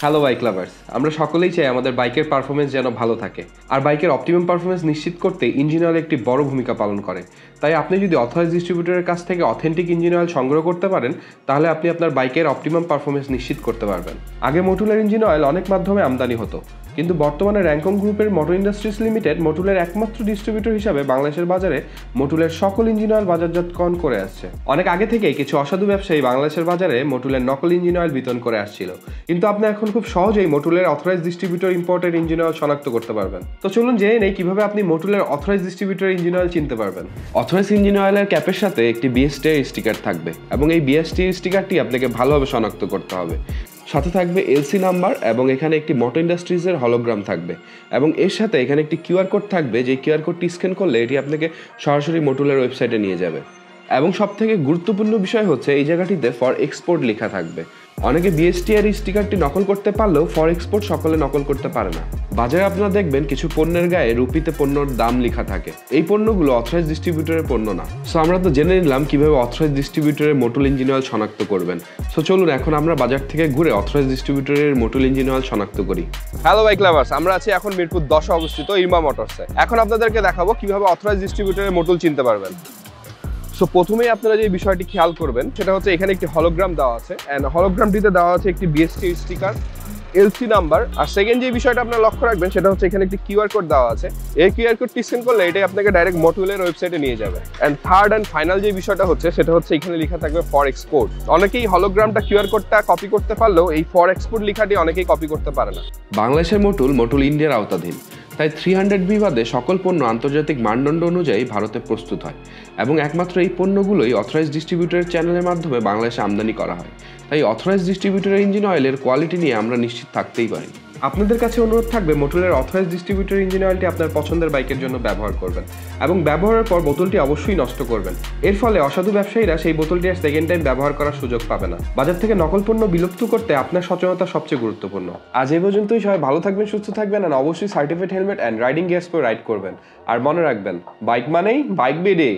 Hello bike lovers, আমরা সকলেই চাই আমাদের বাইকের পারফরমেন্স যেন ভালো থাকে। আর বাইকের অপটিমাম পারফরমেন্স নিশ্চিত করতে ইঞ্জিন অয়েল একটি বড় ভূমিকা পালন করে। তাই আপনি যদি অথরাইজ ডিস্ট্রিবিউটরের কাছ থেকে অথেন্টিক ইঞ্জিন অয়েল সংগ্রহ করতে পারেন, তাহলে আপনি আপনার বাইকের অপটিমাম পারফরমেন্স নিশ্চিত করতে পারবেন। আগে মোটুলের ইঞ্জিন অয়েল অনেক মাধ্যমে আমদানি হতো, কিন্তু বর্তমানে র্যাঙ্কং গ্রুপের মোটর ইন্ডাস্ট্রিজ লিমিটেড মোটুলের একমাত্র ডিস্ট্রিবিউটর হিসাবে বাংলাদেশের বাজারে মোটুলের সকল ইঞ্জিন অয়েল বাজারজাতকরণ করে আসছে। অনেক আগে থেকেই কিছু অসাধু ব্যবসায়ী বাংলাদেশের বাজারে মোটুলের নকল ইঞ্জিন অয়েল বিতরণ করে আসছিল, কিন্তু আপনি এখন খুব সহজেই মোটুলের authorize distributor imported engine oil শনাক্ত করতে পারবেন। তো চলুন জেনে নেই কিভাবে আপনি মোটুলের অথরাইজ ডিস্ট্রিবিউটর ইঞ্জিন অয়েল চিনতে পারবেন। অথরাইজ ইঞ্জিন অয়েলের ক্যাপের সাথে একটি বিএসটি স্টিকার থাকবে এবং এই বিএসটি স্টিকারটি আপনাকে ভালোভাবে শনাক্ত করতে হবে। সাথে থাকবে এলসি নাম্বার এবং এখানে একটি মোটর ইন্ডাস্ট্রিজের হলোগ্রাম থাকবে এবং এর সাথে এখানে একটি কিউআর কোড থাকবে, যে কিউআর কোডটি স্ক্যান করলে এটি আপনাকে সরাসরি মোটুলের ওয়েবসাইটে নিয়ে যাবে। এবং সবথেকে গুরুত্বপূর্ণ বিষয় হচ্ছে এই জায়গাটিতে ফর এক্সপোর্ট লেখা থাকবে। অনেকে বিএসটি এর স্টিকারটি নকল করতে পারলেও ফর এক্সপোর্ট সকলে নকল করতে পারে না। বাজারে আপনারা দেখবেন কিছু পণ্যের গায়ে রুপিতে পণ্যর দাম লেখা থাকে। এই পণ্যগুলো অথরাইজ ডিস্ট্রিবিউটরের পণ্য না। সো আমরা তো জেনে নিলাম কিভাবে অথরাইজ ডিস্ট্রিবিউটরের মোটুল ইঞ্জিন অয়েল শনাক্ত করবেন। সো চলুন এখন আমরা বাজার থেকে ঘুরে অথরাইজ ডিস্ট্রিবিউটরের মোটুল ইঞ্জিন অয়েল শনাক্ত করি। হ্যালো বাইক লাভার্স, আমরা আছি এখন মিরপুর 10 অবস্থিত ইরমা মোটরসে। এখন আপনাদেরকে দেখাবো কিভাবে অথরাইজ ডিস্ট্রিবিউটরের মোটুল চিনতে পারবেন। সো প্রথমেই আপনারা যে বিষয়টি খেয়াল করবেন সেটা হচ্ছে এখানে একটি হলোগ্রাম দেওয়া আছে, অ্যান্ড হলোগ্রামটিতে দেওয়া আছে একটি বিএসটি স্টিকার, এলসি নাম্বার। আর সেকেন্ড যে বিষয়টা আপনারা লক্ষ্য রাখবেন সেটা হচ্ছে এখানে একটি কিউআর কোড দেওয়া আছে। এই কিউআর কোডটি স্ক্যান করলে এটাই আপনাকে ডাইরেক্ট মোটুলের ওয়েবসাইটে নিয়ে যাবে। অ্যান্ড থার্ড অ্যান্ড ফাইনাল যে বিষয়টা হচ্ছে সেটা হচ্ছে এখানে লেখা থাকবে ফর এক্সপোর্ট। অনেকেই হলোগ্রামটা কিউআর কোডটা কপি করতে পারলেও এই ফর এক্সপোর্ট লেখাটি অনেকেই কপি করতে পারে না। বাংলাদেশের মোটুল ইন্ডিয়ার আওতাধীন, তাই 300B বাদে সকল পণ্য আন্তর্জাতিক মানদণ্ড অনুযায়ী ভারতে প্রস্তুত হয় এবং একমাত্র এই পণ্যগুলোই অথরাইজ ডিস্ট্রিবিউটরের চ্যানেলের মাধ্যমে বাংলাদেশে আমদানি করা হয়। তাই অথরাইজ ডিস্ট্রিবিউটরের ইঞ্জিন অয়েলের কোয়ালিটি নিয়ে আমরা নিশ্চিত থাকতেই পারি। আপনাদের কাছে অনুরোধ থাকবে মোটুলের অথরাইজ ডিস্ট্রিবিউটর ইঞ্জিন অয়েলটি আপনার পছন্দের বাইকের জন্য ব্যবহার করবেন এবং ব্যবহারের পর বোতলটি অবশ্যই নষ্ট করবেন। এর ফলে অসাধু ব্যবসায়ীরা সেই বোতলটি আর সেকেন্ড টাইম ব্যবহার করার সুযোগ পাবে না। বাজার থেকে নকল পণ্য বিলুপ্ত করতে আপনার সচেতনতা সবচেয়ে গুরুত্বপূর্ণ। আজ এই পর্যন্তই। সবাই ভালো থাকবেন, সুস্থ থাকবেন, আর অবশ্যই certified helmet and riding gears পরে রাইড করবেন। আর মনে রাখবেন, বাইক মানেই বাইক বেডে।